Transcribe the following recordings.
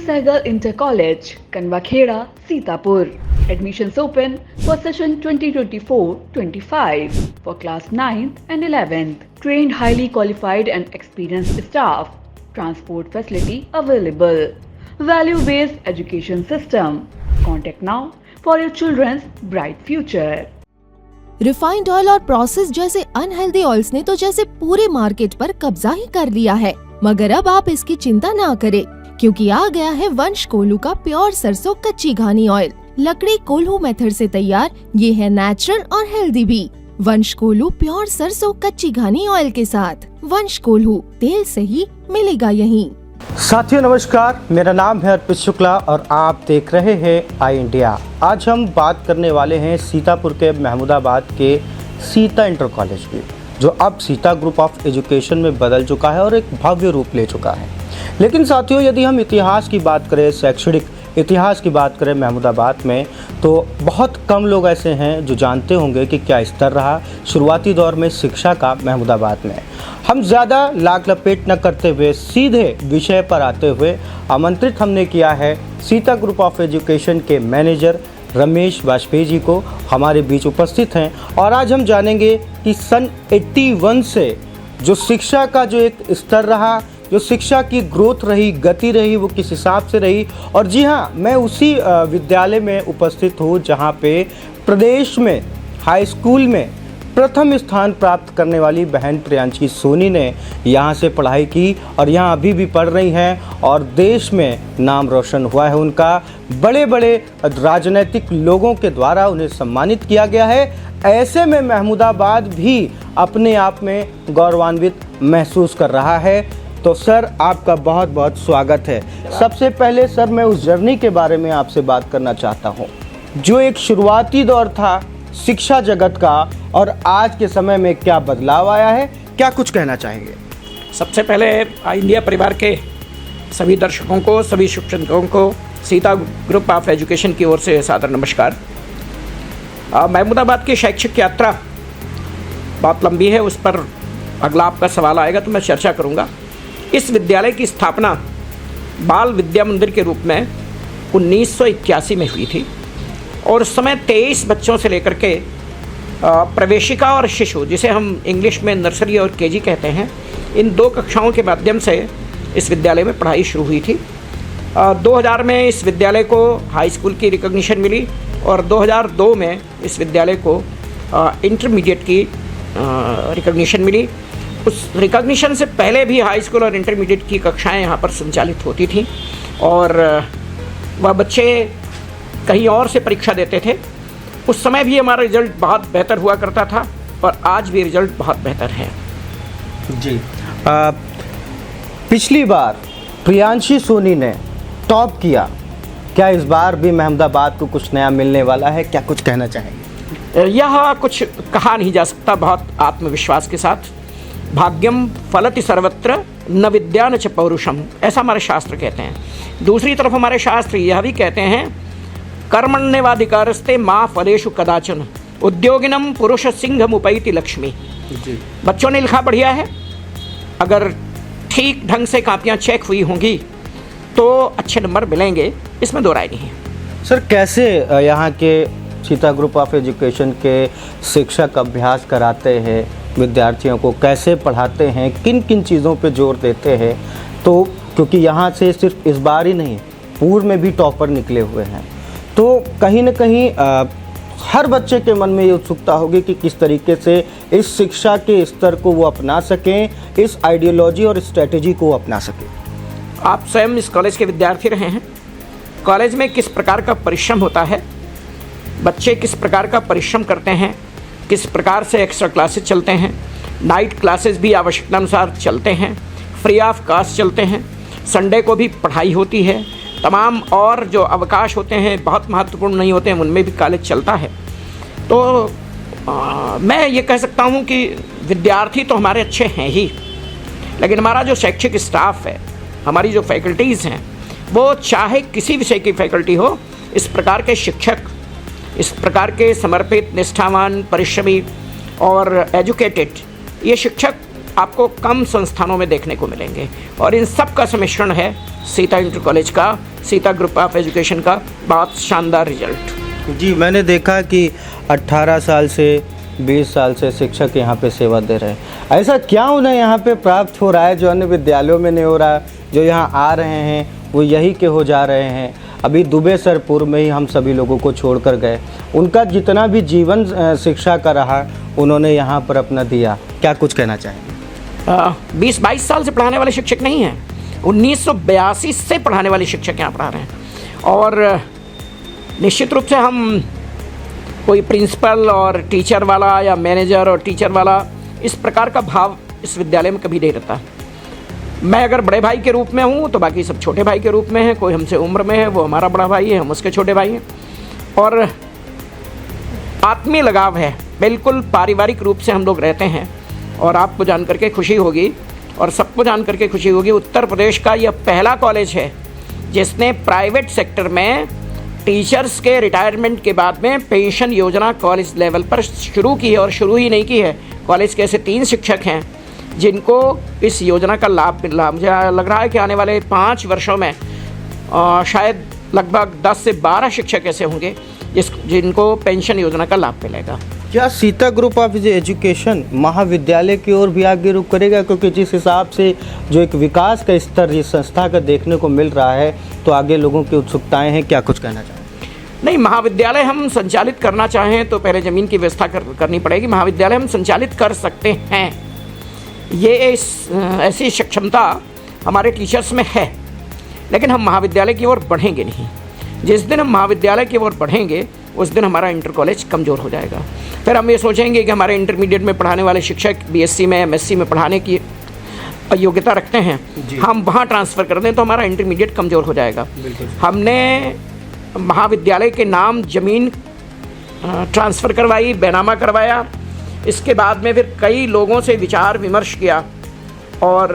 Sehgal Inter College, Kanwakheda, Sitapur. Admissions open for session 2024-25 for class 9th and 11th. Trained highly qualified and experienced staff. Transport facility available. Value-based education system. Contact now for your children's bright future. Refined oil और process जैसे unhealthy oils ने तो जैसे पूरे market पर कब्जा ही कर लिया है, मगर अब आप इसकी चिंता ना करें, क्योंकि आ गया है वंश कोल्हू का प्योर सरसों कच्ची घानी ऑयल। लकड़ी कोल्हू मेथड से तैयार, ये है नेचुरल और हेल्दी भी। वंश कोल्हू प्योर सरसों कच्ची घानी ऑयल के साथ। वंश कोल्हू, तेल सही मिलेगा यहीं। साथियों नमस्कार, मेरा नाम है अर्पित शुक्ला और आप देख रहे हैं आई इंडिया। आज हम बात करने वाले हैं सीतापुर के महमूदाबाद के सीता इंटर कॉलेज की, जो अब सीता ग्रुप ऑफ एजुकेशन में बदल चुका है और एक भव्य रूप ले चुका है। लेकिन साथियों, यदि हम इतिहास की बात करें, शैक्षणिक इतिहास की बात करें महमूदाबाद में, तो बहुत कम लोग ऐसे हैं जो जानते होंगे कि क्या स्तर रहा शुरुआती दौर में शिक्षा का महमूदाबाद में। हम ज़्यादा लाग लपेट न करते हुए सीधे विषय पर आते हुए आमंत्रित हमने किया है सीता ग्रुप ऑफ एजुकेशन के मैनेजर रमेश वाजपेयी जी को। हमारे बीच उपस्थित हैं और आज हम जानेंगे कि सन 81 से जो शिक्षा का जो एक स्तर रहा, जो शिक्षा की ग्रोथ रही, गति रही, वो किस हिसाब से रही। और जी हाँ, मैं उसी विद्यालय में उपस्थित हूँ जहाँ पे प्रदेश में हाई स्कूल में प्रथम स्थान प्राप्त करने वाली बहन प्रियांशी सोनी ने यहाँ से पढ़ाई की और यहाँ अभी भी पढ़ रही हैं और देश में नाम रोशन हुआ है उनका। बड़े बड़े राजनीतिक लोगों के द्वारा उन्हें सम्मानित किया गया है। ऐसे में महमूदाबाद भी अपने आप में गौरवान्वित महसूस कर रहा है। तो सर, आपका बहुत बहुत स्वागत है। सबसे पहले सर, मैं उस जर्नी के बारे में आपसे बात करना चाहता हूँ, जो एक शुरुआती दौर था शिक्षा जगत का, और आज के समय में क्या बदलाव आया है, क्या कुछ कहना चाहेंगे? सबसे पहले आई इंडिया परिवार के सभी दर्शकों को, सभी शिक्षकों को सीता ग्रुप ऑफ एजुकेशन की ओर से सादर नमस्कार। महमूदाबाद की शैक्षिक यात्रा बहुत लंबी है, उस पर अगला आपका सवाल आएगा तो मैं चर्चा करूँगा। इस विद्यालय की स्थापना बाल विद्या मंदिर के रूप में 1981 में हुई थी और उस समय 23 बच्चों से लेकर के प्रवेशिका और शिशु, जिसे हम इंग्लिश में नर्सरी और केजी कहते हैं, इन 2 कक्षाओं के माध्यम से इस विद्यालय में पढ़ाई शुरू हुई थी। 2000 में इस विद्यालय को हाई स्कूल की रिकॉग्निशन मिली और 2002 में इस विद्यालय को इंटरमीडिएट की रिकॉग्निशन मिली। उस रिकॉग्निशन से पहले भी हाई स्कूल और इंटरमीडिएट की कक्षाएं यहाँ पर संचालित होती थीं और वह बच्चे कहीं और से परीक्षा देते थे। उस समय भी हमारा रिजल्ट बहुत बेहतर हुआ करता था और आज भी रिजल्ट बहुत बेहतर है। जी, पिछली बार प्रियांशी सोनी ने टॉप किया, क्या इस बार भी महमूदाबाद को कुछ नया मिलने वाला है? क्या कुछ कहना चाहेंगे? यह कुछ कहा नहीं जा सकता बहुत आत्मविश्वास के साथ। भाग्यम फलति सर्वत्र न विद्या न च पौरुषम, ऐसा हमारे शास्त्र कहते हैं। दूसरी तरफ हमारे शास्त्र यह भी कहते हैं, कर्मण्येवाधिकारस्ते माँ फलेषु कदाचन उद्योगिनम पुरुष सिंहम उपैति लक्ष्मी। बच्चों ने लिखा बढ़िया है, अगर ठीक ढंग से कापियाँ चेक हुई होंगी तो अच्छे नंबर मिलेंगे, इसमें दो राय नहीं है। सर, कैसे यहाँ के सीता ग्रुप ऑफ एजुकेशन के शिक्षक अभ्यास कराते हैं, विद्यार्थियों को कैसे पढ़ाते हैं, किन किन चीज़ों पे जोर देते हैं? तो क्योंकि यहाँ से सिर्फ इस बार ही नहीं, पूर्व में भी टॉपर निकले हुए हैं, तो कहीं न कहीं हर बच्चे के मन में ये उत्सुकता होगी कि किस तरीके से इस शिक्षा के स्तर को वो अपना सकें, इस आइडियोलॉजी और स्ट्रेटेजी को अपना सकें। आप स्वयं इस कॉलेज के विद्यार्थी रहे हैं। कॉलेज में किस प्रकार का परिश्रम होता है, बच्चे किस प्रकार का परिश्रम करते हैं, किस प्रकार से एक्स्ट्रा क्लासेस चलते हैं, नाइट क्लासेस भी आवश्यकता अनुसार चलते हैं, फ्री ऑफ कॉस्ट चलते हैं, संडे को भी पढ़ाई होती है, तमाम और जो अवकाश होते हैं बहुत महत्वपूर्ण नहीं होते हैं, उनमें भी कॉलेज चलता है। तो मैं ये कह सकता हूँ कि विद्यार्थी तो हमारे अच्छे हैं ही, लेकिन हमारा जो शैक्षिक स्टाफ है, हमारी जो फैकल्टीज़ हैं, वो चाहे किसी विषय की फैकल्टी हो, इस प्रकार के शिक्षक, इस प्रकार के समर्पित, निष्ठावान, परिश्रमी और एजुकेटेड ये शिक्षक आपको कम संस्थानों में देखने को मिलेंगे। और इन सब का सम्मिश्रण है सीता इंटर कॉलेज का, सीता ग्रुप ऑफ एजुकेशन का बहुत शानदार रिजल्ट। जी, मैंने देखा कि 18 साल से 20 साल से शिक्षक यहाँ पे सेवा दे रहे हैं। ऐसा क्या उन्हें यहाँ पे प्राप्त हो रहा है जो अन्य विद्यालयों में नहीं हो रहा है? जो यहाँ आ रहे हैं वो यही के हो जा रहे हैं। अभी दुबे सर पूर्व में ही हम सभी लोगों को छोड़कर गए। उनका जितना भी जीवन शिक्षा का रहा उन्होंने यहाँ पर अपना दिया। क्या कुछ कहना चाहेंगे? 20-22 साल से पढ़ाने वाले शिक्षक नहीं हैं, 1982 से पढ़ाने वाले शिक्षक यहाँ पढ़ा रहे हैं। और निश्चित रूप से हम कोई प्रिंसिपल और टीचर वाला या मैनेजर और टीचर वाला इस प्रकार का भाव इस विद्यालय में कभी नहीं रहता। मैं अगर बड़े भाई के रूप में हूँ तो बाकी सब छोटे भाई के रूप में हैं। कोई हमसे उम्र में है वो हमारा बड़ा भाई है, हम उसके छोटे भाई हैं। और आत्मीय लगाव है, बिल्कुल पारिवारिक रूप से हम लोग रहते हैं। और आपको जान करके खुशी होगी और सबको जान करके खुशी होगी, उत्तर प्रदेश का यह पहला कॉलेज है जिसने प्राइवेट सेक्टर में टीचर्स के रिटायरमेंट के बाद में पेंशन योजना कॉलेज लेवल पर शुरू की है। और शुरू ही नहीं की है, कॉलेज के ऐसे 3 शिक्षक हैं जिनको इस योजना का लाभ मिल रहा। मुझे लग रहा है कि आने वाले 5 वर्षों में शायद लगभग 10 से 12 शिक्षक ऐसे होंगे जिनको पेंशन योजना का लाभ मिलेगा। क्या सीता ग्रुप ऑफ एजुकेशन महाविद्यालय की ओर भी आगे रुख करेगा? क्योंकि जिस हिसाब से जो एक विकास का स्तर इस संस्था का देखने को मिल रहा है तो आगे लोगों की उत्सुकताएं हैं। क्या कुछ कहना चाहें? नहीं, महाविद्यालय हम संचालित करना चाहें तो पहले ज़मीन की व्यवस्था करनी पड़ेगी। महाविद्यालय हम संचालित कर सकते हैं, ये ऐसी सक्षमता हमारे टीचर्स में है, लेकिन हम महाविद्यालय की ओर बढ़ेंगे नहीं। जिस दिन हम महाविद्यालय की ओर बढ़ेंगे उस दिन हमारा इंटर कॉलेज कमज़ोर हो जाएगा। फिर हम ये सोचेंगे कि हमारे इंटरमीडिएट में पढ़ाने वाले शिक्षक बीएससी में एमएससी में पढ़ाने की योग्यता रखते हैं, हम वहाँ ट्रांसफ़र कर दें तो हमारा इंटरमीडिएट कमज़ोर हो जाएगा। हमने महाविद्यालय के नाम ज़मीन ट्रांसफ़र करवाई, बैनामा करवाया। इसके बाद में फिर कई लोगों से विचार विमर्श किया और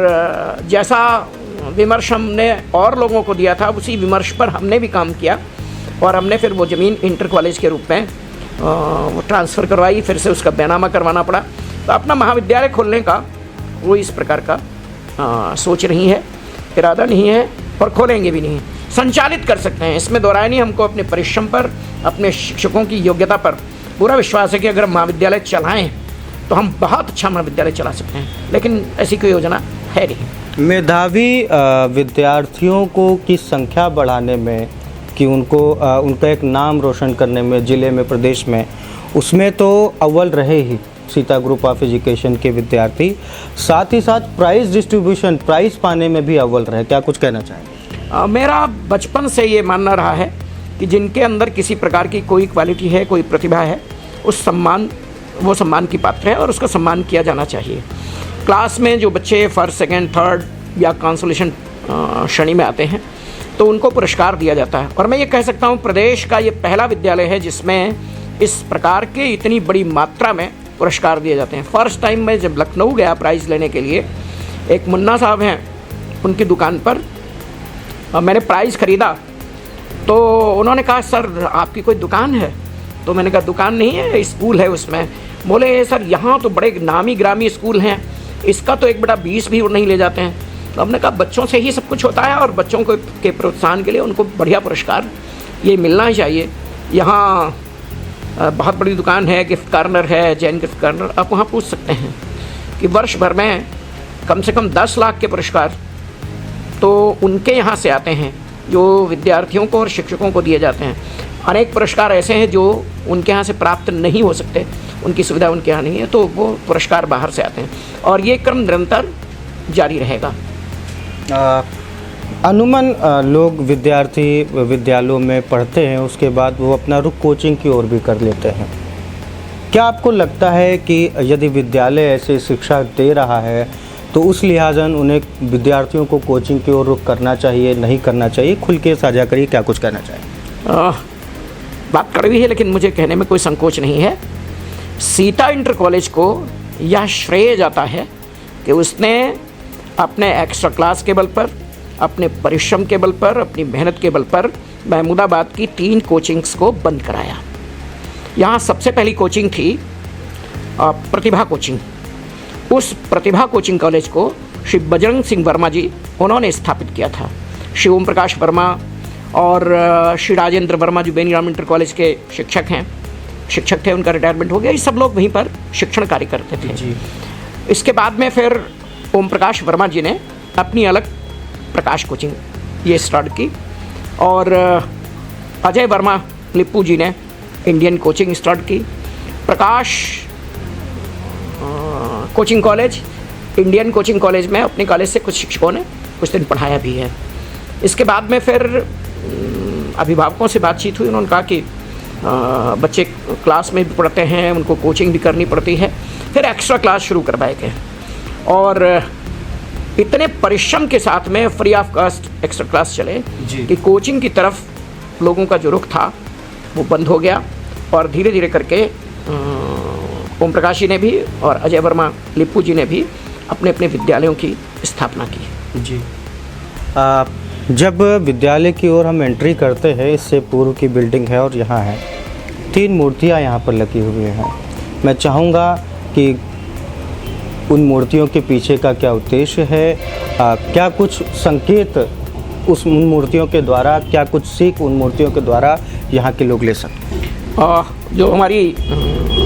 जैसा विमर्श हमने और लोगों को दिया था उसी विमर्श पर हमने भी काम किया और हमने फिर वो ज़मीन इंटर कॉलेज के रूप में वो ट्रांसफ़र करवाई। फिर से उसका बैनामा करवाना पड़ा। तो अपना महाविद्यालय खोलने का वो इस प्रकार का सोच नहीं है, इरादा नहीं है और खोलेंगे भी नहीं। संचालित कर सकते हैं, इसमें दोहराय नहीं। हमको अपने परिश्रम पर, अपने शिक्षकों की योग्यता पर पूरा विश्वास है कि अगर हम महाविद्यालय चलाएँ तो हम बहुत अच्छा महाविद्यालय चला सकते हैं, लेकिन ऐसी कोई योजना है नहीं। मेधावी विद्यार्थियों को की संख्या बढ़ाने में कि उनका एक नाम रोशन करने में ज़िले में, प्रदेश में, उसमें तो अव्वल रहे ही सीता ग्रुप ऑफ एजुकेशन के विद्यार्थी, साथ ही साथ प्राइज़ डिस्ट्रीब्यूशन, प्राइज़ पाने में भी अव्वल रहे। क्या कुछ कहना चाहेंगे? मेरा बचपन से ये मानना रहा है कि जिनके अंदर किसी प्रकार की कोई क्वालिटी है, कोई प्रतिभा है, वो सम्मान की पात्र है और उसका सम्मान किया जाना चाहिए। क्लास में जो बच्चे फर्स्ट, सेकंड, थर्ड या कंसोलेशन श्रेणी में आते हैं तो उनको पुरस्कार दिया जाता है। और मैं ये कह सकता हूँ प्रदेश का ये पहला विद्यालय है जिसमें इस प्रकार के इतनी बड़ी मात्रा में पुरस्कार दिए जाते हैं। फर्स्ट टाइम मैं जब लखनऊ गया प्राइज़ लेने के लिए, एक मुन्ना साहब हैं, उनकी दुकान पर मैंने प्राइज़ ख़रीदा तो उन्होंने कहा सर आपकी कोई दुकान है? तो मैंने कहा दुकान नहीं है, स्कूल है उसमें। बोले सर यहाँ तो बड़े नामी ग्रामी स्कूल हैं, इसका तो 1/20 भी नहीं ले जाते हैं। तो हमने कहा बच्चों से ही सब कुछ होता है और बच्चों को के प्रोत्साहन के लिए उनको बढ़िया पुरस्कार ये मिलना ही चाहिए। यहाँ बहुत बड़ी दुकान है, गिफ्ट कार्नर है, जैन गिफ्ट कार्नर। आप वहाँ पूछ सकते हैं कि वर्ष भर में कम से कम 10 लाख के पुरस्कार तो उनके यहाँ से आते हैं जो विद्यार्थियों को और शिक्षकों को दिए जाते हैं। अनेक पुरस्कार ऐसे हैं जो उनके यहाँ से प्राप्त नहीं हो सकते, उनकी सुविधा उनके यहाँ नहीं है, तो वो पुरस्कार बाहर से आते हैं और ये क्रम निरंतर जारी रहेगा। अनुमन लोग विद्यार्थी विद्यालयों में पढ़ते हैं, उसके बाद वो अपना रुख कोचिंग की ओर भी कर लेते हैं। क्या आपको लगता है कि यदि विद्यालय ऐसे शिक्षा दे रहा है तो उस लिहाजन उन्हें विद्यार्थियों को कोचिंग की ओर रुख करना चाहिए, नहीं करना चाहिए? खुल के साझा करिए, क्या कुछ कहना चाहिए? बात कड़वी है लेकिन मुझे कहने में कोई संकोच नहीं है। सीता इंटर कॉलेज को यह श्रेय जाता है कि उसने अपने एक्स्ट्रा क्लास के बल पर, अपने परिश्रम के बल पर, अपनी मेहनत के बल पर महमूदाबाद की 3 कोचिंग्स को बंद कराया। यहाँ सबसे पहली कोचिंग थी प्रतिभा कोचिंग उस प्रतिभा कोचिंग कॉलेज को श्री बजरंग सिंह वर्मा जी उन्होंने स्थापित किया था। श्री ओम प्रकाश वर्मा और श्री राजेंद्र वर्मा जो बेनीराम इंटर कॉलेज के शिक्षक थे, उनका रिटायरमेंट हो गया। ये सब लोग वहीं पर शिक्षण कार्य करते थे जी। इसके बाद में फिर ओम प्रकाश वर्मा जी ने अपनी अलग प्रकाश कोचिंग ये स्टार्ट की और अजय वर्मा लिप्पू जी ने इंडियन कोचिंग स्टार्ट की। Prakash coaching college, Indian coaching college में अपने कॉलेज से कुछ शिक्षकों ने कुछ दिन पढ़ाया भी है। इसके बाद में फिर अभिभावकों से बातचीत हुई, उन्होंने कहा कि बच्चे क्लास में भी पढ़ते हैं, उनको कोचिंग भी करनी पड़ती है। फिर एक्स्ट्रा क्लास शुरू करवाए गए और इतने परिश्रम के साथ में free of cost extra class चले कि कोचिंग की तरफ लोगों का जो रुख था वो बंद हो गया और धीरे धीरे करके ओम प्रकाश जी ने भी और अजय वर्मा लिप्पू जी ने भी अपने अपने विद्यालयों की स्थापना की। जी। जब विद्यालय की ओर हम एंट्री करते हैं, इससे पूर्व की बिल्डिंग है और यहाँ है 3 मूर्तियाँ यहाँ पर लगी हुई हैं। मैं चाहूँगा कि उन मूर्तियों के पीछे का क्या उद्देश्य है, क्या कुछ संकेत उन मूर्तियों के द्वारा, क्या कुछ सीख उन मूर्तियों के द्वारा यहाँ के लोग ले सकते हैं। जो हमारी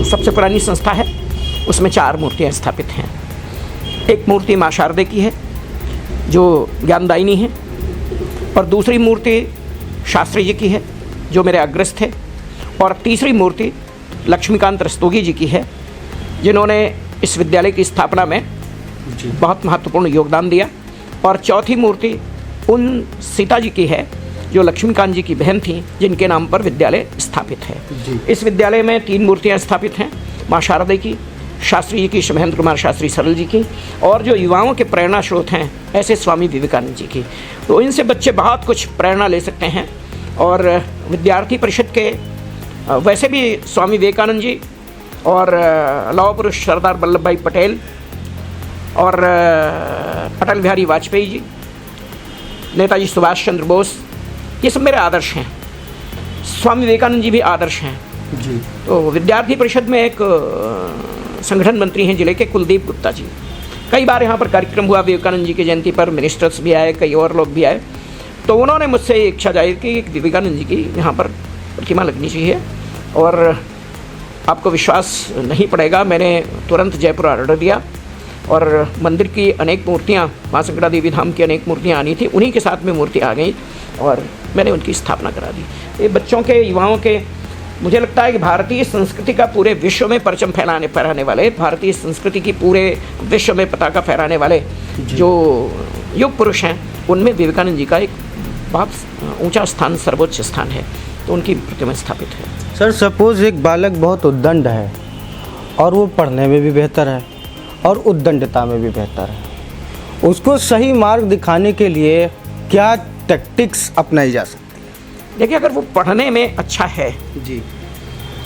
सबसे पुरानी संस्था है उसमें 4 मूर्तियाँ स्थापित हैं। एक मूर्ति माँ शारदे की है जो ज्ञानदायिनी है और दूसरी मूर्ति शास्त्री जी की है जो मेरे अग्रस्त थे और तीसरी मूर्ति लक्ष्मीकांत रस्तोगी जी की है जिन्होंने इस विद्यालय की स्थापना में बहुत महत्वपूर्ण योगदान दिया और चौथी मूर्ति उन सीता जी की है जो लक्ष्मीकांत जी की बहन थी जिनके नाम पर विद्यालय स्थापित है। इस विद्यालय में 3 मूर्तियां स्थापित हैं, माँ शारदे की, शास्त्री जी की, महेंद्र कुमार शास्त्री सरल जी की और जो युवाओं के प्रेरणा स्रोत हैं ऐसे स्वामी विवेकानंद जी की। तो इनसे बच्चे बहुत कुछ प्रेरणा ले सकते हैं और विद्यार्थी परिषद के वैसे भी स्वामी विवेकानंद जी और लौह पुरुष सरदार वल्लभ भाई पटेल और अटल बिहारी वाजपेयी जी, नेताजी सुभाष चंद्र बोस, ये सब मेरे आदर्श हैं। स्वामी विवेकानंद जी भी आदर्श हैं जी। तो विद्यार्थी परिषद में एक संगठन मंत्री हैं जिले के कुलदीप गुप्ता जी। कई बार यहाँ पर कार्यक्रम हुआ विवेकानंद जी की जयंती पर, मिनिस्टर्स भी आए, कई और लोग भी आए। तो उन्होंने मुझसे इच्छा जाहिर की कि विवेकानंद जी की यहाँ पर प्रतिमा लगनी चाहिए और आपको विश्वास नहीं पड़ेगा, मैंने तुरंत जयपुर ऑर्डर दिया और मंदिर की अनेक मूर्तियाँ, माँ संकटा देवी धाम की अनेक मूर्तियाँ आनी थी, उन्हीं के साथ में मूर्ति आ गई और मैंने उनकी स्थापना करा दी। ये बच्चों के, युवाओं के, मुझे लगता है कि भारतीय संस्कृति का पूरे विश्व में परचम फहराने वाले, भारतीय संस्कृति की पूरे विश्व में पताका फहराने वाले जो युग पुरुष हैं उनमें विवेकानंद जी का एक बहुत ऊंचा स्थान, सर्वोच्च स्थान है, तो उनकी प्रतिमा स्थापित है। सर, सपोज एक बालक बहुत उद्दंड है और वो पढ़ने में भी बेहतर है और उद्दंडता में भी बेहतर है, उसको सही मार्ग दिखाने के लिए क्या टैक्टिक्स अपनाई जा सकती है? देखिए, अगर वो पढ़ने में अच्छा है जी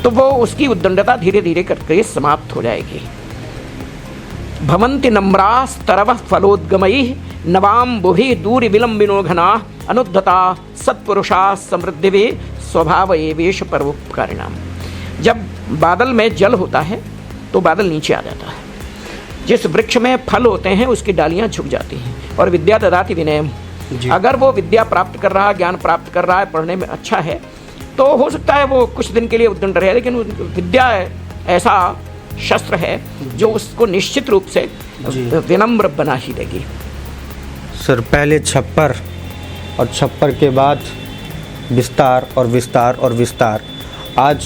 तो वो उसकी उद्दंडता धीरे धीरे करके समाप्त हो जाएगी। भवन्ति नम्रास तरव फलोद्गमयि नवाम बुभि दूरि विलंबिनो घना अनुद्धता सत्पुरुषा समृद्धिवे स्वभाव एवेश परोपकारिणाम। जब बादल में जल होता है तो बादल नीचे आ जाता है, जिस वृक्ष में फल होते हैं उसकी डालियां झुक जाती हैं और विद्या ददाति विनयम। अगर वो विद्या प्राप्त कर रहा है, ज्ञान प्राप्त कर रहा है, पढ़ने में अच्छा है तो हो सकता है वो कुछ दिन के लिए उद्दंड रहे, लेकिन विद्या ऐसा शस्त्र है जो उसको निश्चित रूप से विनम्र बना ही देगी। सर, पहले छप्पर और छप्पर के बाद विस्तार और विस्तार और विस्तार। आज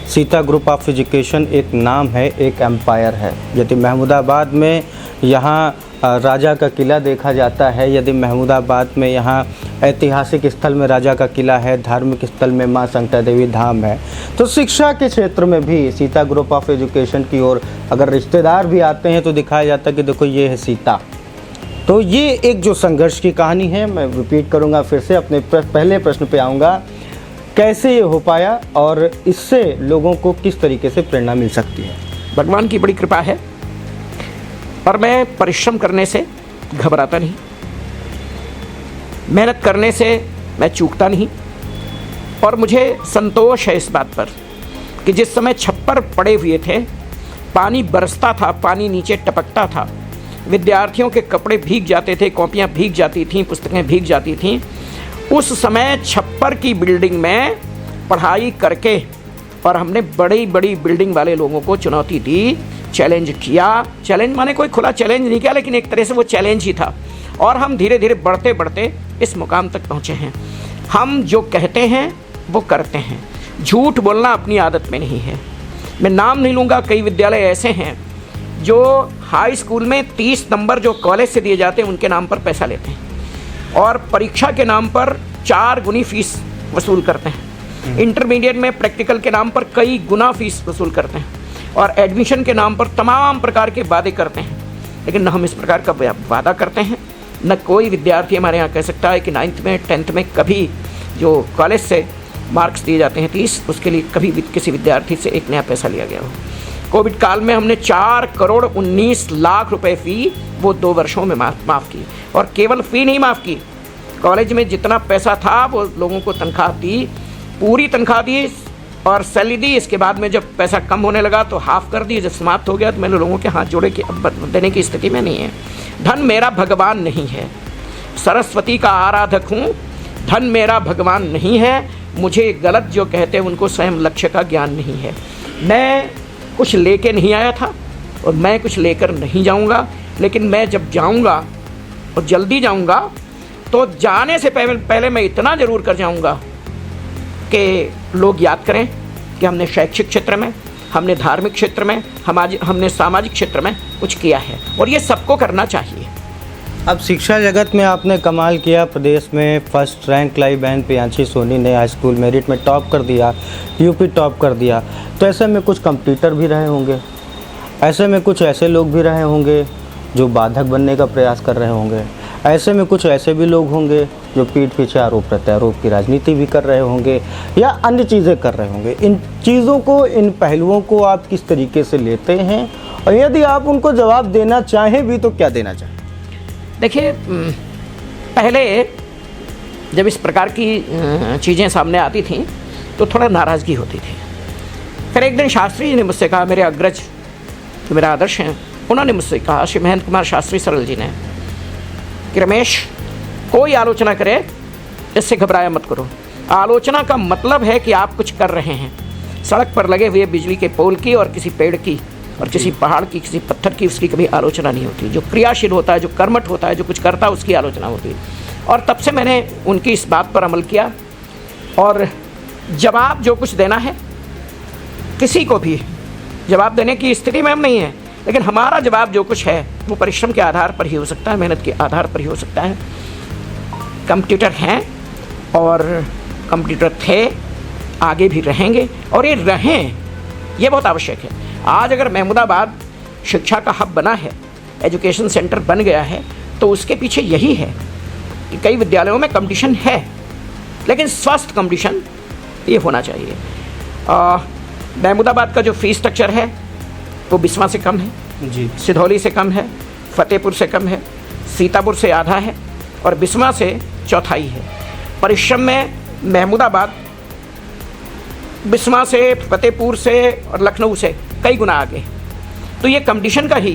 सीता ग्रुप ऑफ एजुकेशन एक नाम है, एक एम्पायर है। यदि महमूदाबाद में यहाँ राजा का किला देखा जाता है, यदि महमूदाबाद में यहाँ ऐतिहासिक स्थल में राजा का किला है, धार्मिक स्थल में माँ संकटा देवी धाम है, तो शिक्षा के क्षेत्र में भी सीता ग्रुप ऑफ एजुकेशन की ओर अगर रिश्तेदार भी आते हैं तो दिखाया जाता है कि देखो ये है सीता। तो ये एक जो संघर्ष की कहानी है, मैं रिपीट करूँगा, फिर से अपने पहले प्रश्न पे आऊँगा, कैसे ये हो पाया और इससे लोगों को किस तरीके से प्रेरणा मिल सकती है? भगवान की बड़ी कृपा है और मैं परिश्रम करने से घबराता नहीं, मेहनत करने से मैं चूकता नहीं और मुझे संतोष है इस बात पर कि जिस समय छप्पर पड़े हुए थे पानी बरसता था, पानी नीचे टपकता था, विद्यार्थियों के कपड़े भीग जाते थे, कॉपियाँ भीग जाती थीं, पुस्तकें भीग जाती थीं। उस समय छप्पर की बिल्डिंग में पढ़ाई करके, और हमने बड़ी बड़ी बिल्डिंग वाले लोगों को चुनौती दी, चैलेंज किया। चैलेंज माने कोई खुला चैलेंज नहीं किया, लेकिन एक तरह से वो चैलेंज ही था। और हम धीरे धीरे बढ़ते बढ़ते इस मुकाम तक पहुँचे हैं। हम जो कहते हैं वो करते हैं, झूठ बोलना अपनी आदत में नहीं है। मैं नाम नहीं लूँगा, कई विद्यालय ऐसे हैं जो हाई स्कूल में 30 नंबर जो कॉलेज से दिए जाते हैं उनके नाम पर पैसा लेते हैं, और परीक्षा के नाम पर 4 गुनी फीस वसूल करते हैं। इंटरमीडिएट में प्रैक्टिकल के नाम पर कई गुना फीस वसूल करते हैं, और एडमिशन के नाम पर तमाम प्रकार के वादे करते हैं। लेकिन न हम इस प्रकार का वादा करते हैं, न कोई विद्यार्थी हमारे यहाँ कह सकता है कि 9th में 10th में कभी जो कॉलेज से मार्क्स दिए जाते हैं 30, उसके लिए कभी भी किसी विद्यार्थी से एक नया पैसा लिया गया हो। कोविड काल में हमने 4 करोड़ 19 लाख रुपए फ़ी वो 2 वर्षों में माफ़ की, और केवल फ़ी नहीं माफ़ की, कॉलेज में जितना पैसा था वो लोगों को तनख्वाह दी, पूरी तनख्वाह दी और सैलरी दी। इसके बाद में जब पैसा कम होने लगा तो हाफ कर दी। जब समाप्त हो गया तो मैंने लोगों के हाथ जोड़े कि अब देने की स्थिति में नहीं है। धन मेरा भगवान नहीं है, सरस्वती का आराधक हूँ। धन मेरा भगवान नहीं है, मुझे गलत जो कहते हैं उनको स्वयं लक्ष्य का ज्ञान नहीं है। मैं कुछ लेके नहीं आया था और मैं कुछ लेकर नहीं जाऊंगा, लेकिन मैं जब जाऊंगा और जल्दी जाऊंगा तो जाने से पहले मैं इतना ज़रूर कर जाऊंगा कि लोग याद करें कि हमने शैक्षिक क्षेत्र में, हमने धार्मिक क्षेत्र में, हमने सामाजिक क्षेत्र में कुछ किया है, और ये सबको करना चाहिए। अब शिक्षा जगत में आपने कमाल किया, प्रदेश में फर्स्ट रैंक लाई बहन प्रियांशी सोनी ने, हाई स्कूल मेरिट में टॉप कर दिया, यूपी टॉप कर दिया। तो ऐसे में कुछ कंपटीटर भी रहे होंगे, ऐसे में कुछ ऐसे लोग भी रहे होंगे जो बाधक बनने का प्रयास कर रहे होंगे, ऐसे में कुछ ऐसे भी लोग होंगे जो पीठ पीछे आरोप प्रत्यारोप की राजनीति भी कर रहे होंगे या अन्य चीज़ें कर रहे होंगे। इन चीज़ों को, इन पहलुओं को आप किस तरीके से लेते हैं, और यदि आप उनको जवाब देना चाहें भी तो क्या देना चाहें? देखिए, पहले जब इस प्रकार की चीज़ें सामने आती थीं तो थोड़ा नाराज़गी होती थी। फिर एक दिन शास्त्री जी ने मुझसे कहा, मेरे अग्रज जो मेरा आदर्श हैं, उन्होंने मुझसे कहा, श्री महेंद्र कुमार शास्त्री सरल जी ने, कि रमेश, कोई आलोचना करे इससे घबराया मत करो। आलोचना का मतलब है कि आप कुछ कर रहे हैं। सड़क पर लगे हुए बिजली के पोल की और किसी पेड़ की और किसी पहाड़ की, किसी पत्थर की, उसकी कभी आलोचना नहीं होती। जो क्रियाशील होता है, जो कर्मठ होता है, जो कुछ करता है, उसकी आलोचना होती है। और तब से मैंने उनकी इस बात पर अमल किया, और जवाब जो कुछ देना है, किसी को भी जवाब देने की स्थिति में हम नहीं हैं, लेकिन हमारा जवाब जो कुछ है वो परिश्रम के आधार पर ही हो सकता है, मेहनत के आधार पर ही हो सकता है। कंप्यूटर हैं और कंप्यूटर थे, आगे भी रहेंगे, और ये रहें, ये बहुत आवश्यक है। आज अगर महमूदाबाद शिक्षा का हब बना है, एजुकेशन सेंटर बन गया है, तो उसके पीछे यही है कि कई विद्यालयों में कंपटीशन है, लेकिन स्वस्थ कंपटीशन ये होना चाहिए। महमूदाबाद का जो फीस स्ट्रक्चर है वो बिस्वा से कम है जी, सिधौली से कम है, फतेहपुर से कम है, सीतापुर से आधा है, और बिस्वा से चौथाई है। परिश्रम में महमूदाबाद बिस्वा से, फतेहपुर से और लखनऊ से कई गुना आगे। तो ये कंपटीशन का ही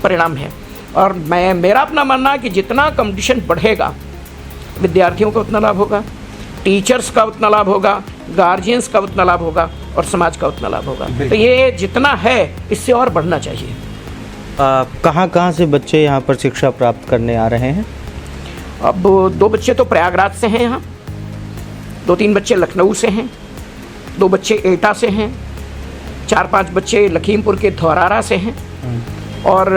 परिणाम है। और मेरा अपना मानना है कि जितना कंपटीशन बढ़ेगा, विद्यार्थियों का उतना लाभ होगा, टीचर्स का उतना लाभ होगा, गार्जियंस का उतना लाभ होगा, और समाज का उतना लाभ होगा। तो ये जितना है इससे और बढ़ना चाहिए। कहाँ से बच्चे यहाँ पर शिक्षा प्राप्त करने आ रहे हैं? अब 2 बच्चे तो प्रयागराज से हैं, यहाँ 2-3 बच्चे लखनऊ से हैं, 2 बच्चे एटा से हैं, 4-5 बच्चे लखीमपुर के धौरारा से हैं, और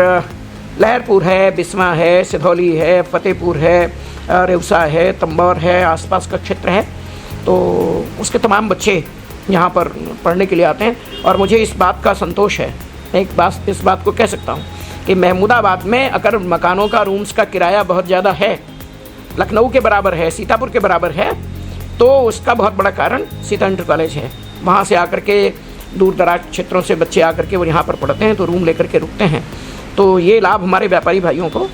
लहरपुर है, बिस्वा है, सिधौली है, फतेहपुर है, रेवसा है, तंबौर है, आसपास का क्षेत्र है। तो उसके तमाम बच्चे यहाँ पर पढ़ने के लिए आते हैं। और मुझे इस बात का संतोष है, इस बात को कह सकता हूँ कि महमूदाबाद में अगर मकानों का, रूम्स का किराया बहुत ज़्यादा है, लखनऊ के बराबर है, सीतापुर के बराबर है, तो उसका बहुत बड़ा कारण सीता इंटर कॉलेज है। वहाँ से आकर के दूर दराज क्षेत्रों से बच्चे आकर के वो यहाँ पर पढ़ते हैं, तो रूम लेकर के रुकते हैं। तो ये लाभ हमारे व्यापारी भाइयों को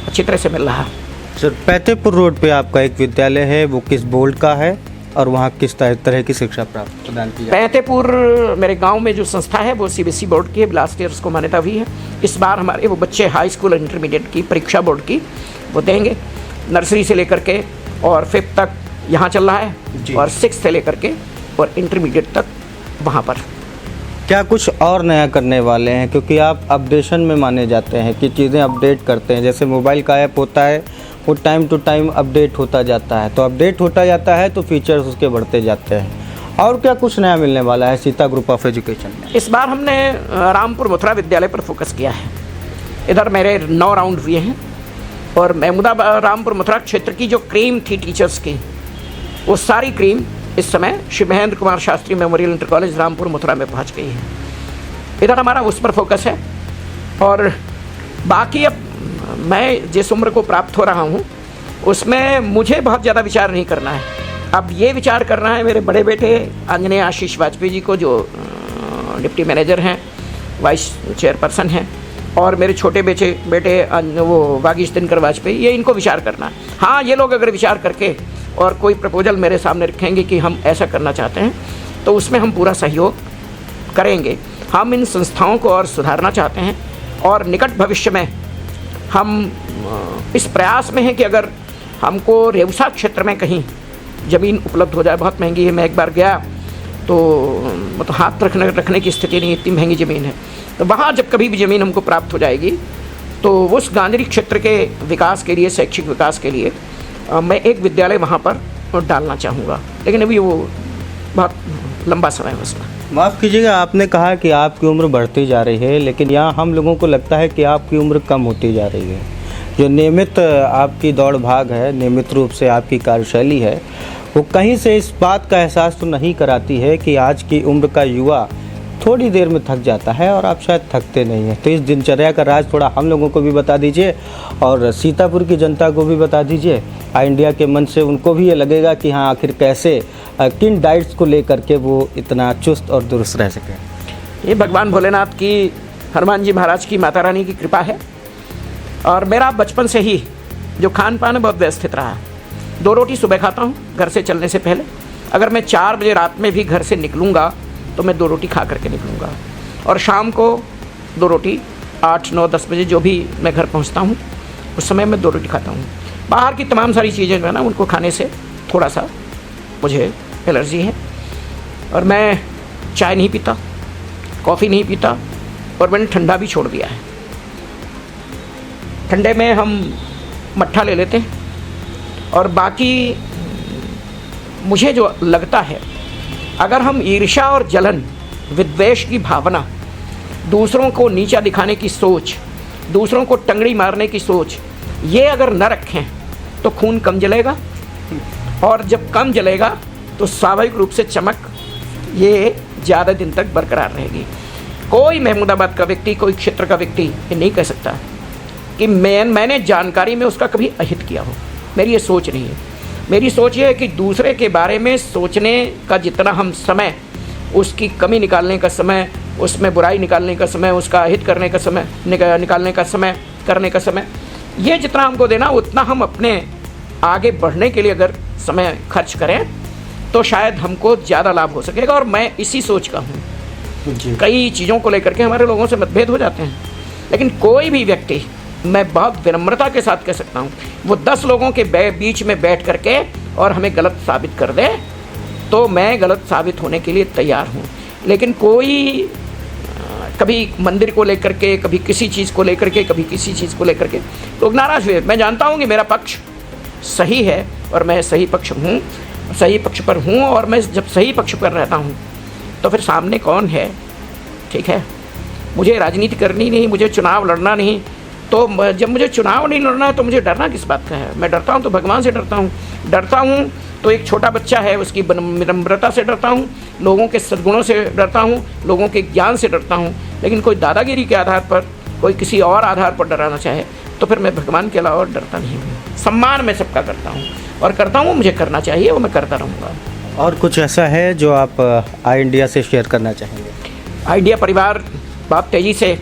अच्छी तरह से मिल रहा है। सर, फतेहपुर रोड पे आपका एक विद्यालय है, वो किस बोर्ड का है? और वहाँ किस तरह की शिक्षा प्राप्त प्रदान की जाती है? पैंतेपुर मेरे गांव में जो संस्था है वो सीबीएसई बोर्ड की है, लास्ट ईयर उसको मान्यता हुई है। इस बार हमारे वो बच्चे हाई स्कूल और इंटरमीडिएट की परीक्षा बोर्ड की वो देंगे, नर्सरी से लेकर के और 5th तक यहाँ चल रहा है और 6th से लेकर के और इंटरमीडिएट तक वहाँ पर। क्या कुछ और नया करने वाले हैं, क्योंकि आप अपडेशन में माने जाते हैं कि चीज़ें अपडेट करते हैं, जैसे मोबाइल का ऐप होता है वो टाइम टू टाइम अपडेट होता जाता है, तो अपडेट होता जाता है तो फीचर्स उसके बढ़ते जाते हैं। और क्या कुछ नया मिलने वाला है सीता ग्रुप ऑफ एजुकेशन में? इस बार हमने रामपुर मथुरा विद्यालय पर फोकस किया है। इधर मेरे 9 राउंड हुए हैं और महमूदाबाद रामपुर मथुरा क्षेत्र की जो क्रीम थी टीचर्स की, वो सारी क्रीम इस समय Shri Mahendra Kumar Shastri memorial inter college Rampur Mathura में पहुंच गई है। इधर हमारा उस पर फोकस है। और बाकी अब मैं जिस उम्र को प्राप्त हो रहा हूँ उसमें मुझे बहुत ज़्यादा विचार नहीं करना है। अब ये विचार करना है मेरे बड़े बेटे आंजनेय आशीष वाजपेयी जी को, जो डिप्टी मैनेजर हैं, वाइस चेयरपर्सन हैं, और मेरे छोटे बेटे वो वागीश दिनकर वाजपेयी, ये इनको विचार करना है। हाँ, ये लोग अगर विचार करके और कोई प्रपोजल मेरे सामने रखेंगे कि हम ऐसा करना चाहते हैं तो उसमें हम पूरा सहयोग करेंगे। हम इन संस्थाओं को और सुधारना चाहते हैं और निकट भविष्य में हम इस प्रयास में हैं कि अगर हमको रेवसा क्षेत्र में कहीं ज़मीन उपलब्ध हो जाए, बहुत महंगी है, मैं एक बार गया तो मतलब हाथ रखने की स्थिति नहीं, इतनी महंगी ज़मीन है, तो वहाँ जब कभी भी ज़मीन हमको प्राप्त हो जाएगी तो उस गांधरी क्षेत्र के विकास के लिए, शैक्षिक विकास के लिए मैं एक विद्यालय वहाँ पर डालना चाहूँगा। लेकिन अभी वो बहुत लंबा समय है उसमें। माफ़ कीजिएगा, आपने कहा कि आपकी उम्र बढ़ती जा रही है, लेकिन यहाँ हम लोगों को लगता है कि आपकी उम्र कम होती जा रही है। जो नियमित आपकी दौड़ भाग है, नियमित रूप से आपकी कार्यशैली है, वो कहीं से इस बात का एहसास तो नहीं कराती है कि आज की उम्र का युवा थोड़ी देर में थक जाता है और आप शायद थकते नहीं हैं। तो इस दिनचर्या का राज थोड़ा हम लोगों को भी बता दीजिए और सीतापुर की जनता को भी बता दीजिए। आई इंडिया के मन से उनको भी ये लगेगा कि हाँ, आखिर कैसे किन डाइट्स को लेकर के वो इतना चुस्त और दुरुस्त रह सकें। ये भगवान भोलेनाथ की, हनुमान जी महाराज की, माता रानी की कृपा है। और मेरा बचपन से ही जो खान पान है बहुत व्यवस्थित रहा है। 2 रोटी सुबह खाता हूँ घर से चलने से पहले। अगर मैं 4 बजे रात में भी घर से निकलूँगा तो मैं 2 रोटी खा करके निकलूँगा। और शाम को 2 रोटी 8, 9, 10 बजे जो भी मैं घर पहुँचता हूँ उस समय मैं 2 रोटी खाता हूँ। बाहर की तमाम सारी चीज़ें जो है ना, उनको खाने से थोड़ा सा मुझे एलर्जी है। और मैं चाय नहीं पीता, कॉफ़ी नहीं पीता, और मैंने ठंडा भी छोड़ दिया है। ठंडे में हम मट्ठा ले लेते हैं। और बाकी मुझे जो लगता है, अगर हम ईर्ष्या और जलन, विद्वेष की भावना, दूसरों को नीचा दिखाने की सोच, दूसरों को टंगड़ी मारने की सोच, ये अगर न रखें तो खून कम जलेगा। और जब कम जलेगा तो स्वाभाविक रूप से चमक ये ज़्यादा दिन तक बरकरार रहेगी। कोई महमूदाबाद का व्यक्ति, कोई क्षेत्र का व्यक्ति ये नहीं कह सकता कि मैंने जानकारी में उसका कभी अहित किया हो। मेरी ये सोच नहीं है। मेरी सोच ये है कि दूसरे के बारे में सोचने का जितना हम समय, उसकी कमी निकालने का समय, उसमें बुराई निकालने का समय, उसका अहित करने का समय, निकालने का समय, करने का समय, ये जितना हमको देना, उतना हम अपने आगे बढ़ने के लिए अगर समय खर्च करें तो शायद हमको ज़्यादा लाभ हो सकेगा। और मैं इसी सोच का हूँ। कई चीज़ों को लेकर के हमारे लोगों से मतभेद हो जाते हैं, लेकिन कोई भी व्यक्ति, मैं बहुत विनम्रता के साथ कह सकता हूँ, वो 10 लोगों के बीच में बैठ करके और हमें गलत साबित कर दे तो मैं गलत साबित होने के लिए तैयार हूँ। लेकिन कोई कभी मंदिर को लेकर के, कभी किसी चीज़ को लेकर के, कभी किसी चीज़ को लेकर के लोग नाराज़ हुए। मैं जानता हूँ कि मेरा पक्ष सही है और मैं सही पक्ष हूँ, सही पक्ष पर हूँ। और मैं जब सही पक्ष पर रहता हूँ तो फिर सामने कौन है, ठीक है, मुझे राजनीति करनी नहीं, मुझे चुनाव लड़ना नहीं। तो जब मुझे चुनाव नहीं लड़ना है तो मुझे डरना किस बात का है? मैं डरता हूँ तो भगवान से डरता हूँ। डरता हूँ तो एक छोटा बच्चा है उसकी विनम्रता से डरता हूँ, लोगों के सद्गुणों से डरता हूँ, लोगों के ज्ञान से डरता हूँ। लेकिन कोई दादागिरी के आधार पर, कोई किसी और आधार पर डराना चाहे तो फिर मैं भगवान के अलावा डरता नहीं हूँ। सम्मान मैं सबका करता हूँ और करता हूँ, मुझे करना चाहिए, वो मैं करता रहूँगा। और कुछ ऐसा है जो आप आई इंडिया से शेयर करना चाहेंगे? आई इंडिया परिवार बहुत तेज़ी से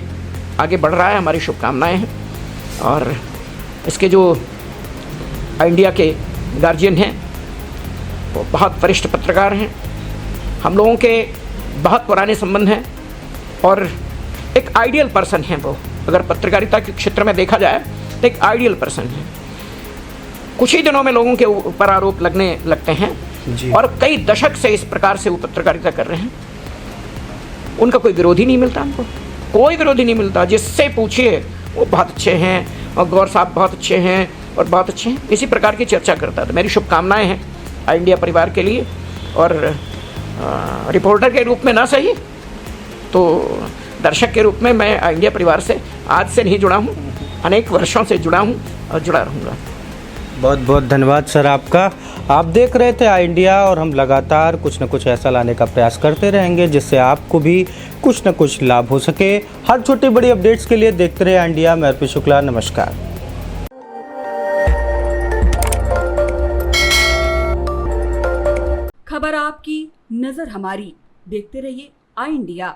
आगे बढ़ रहा है, हमारी शुभकामनाएँ हैं। और इसके जो आई इंडिया के गार्जियन हैं, वो बहुत वरिष्ठ पत्रकार हैं, हम लोगों के बहुत पुराने संबंध हैं और एक आइडियल पर्सन हैं वो। अगर पत्रकारिता के क्षेत्र में देखा जाए तो एक आइडियल पर्सन है। कुछ ही दिनों में लोगों के ऊपर आरोप लगने लगते हैं जी। और कई दशक से इस प्रकार से वो पत्रकारिता कर रहे हैं, उनका कोई विरोधी नहीं मिलता, हमको कोई विरोधी नहीं मिलता। जिससे पूछिए वो बहुत अच्छे हैं और गौर साहब बहुत अच्छे हैं और बहुत अच्छे हैं, इसी प्रकार की चर्चा करता था। मेरी शुभकामनाएं हैं आई इंडिया परिवार के लिए, और रिपोर्टर के रूप में ना सही तो दर्शक के रूप में मैं आई इंडिया परिवार से आज से नहीं जुड़ा हूँ, अनेक वर्षों से जुड़ा हूँ और जुड़ा रहूँगा। बहुत बहुत धन्यवाद सर आपका। आप देख रहे थे आई इंडिया, और हम लगातार कुछ न कुछ ऐसा लाने का प्रयास करते रहेंगे जिससे आपको भी कुछ न कुछ लाभ हो सके। हर छोटी बड़ी अपडेट्स के लिए देखते रहे आई इंडिया। मैं अर्पित शुक्ला, नमस्कार। खबर आपकी, नजर हमारी। देखते रहिए आई इंडिया।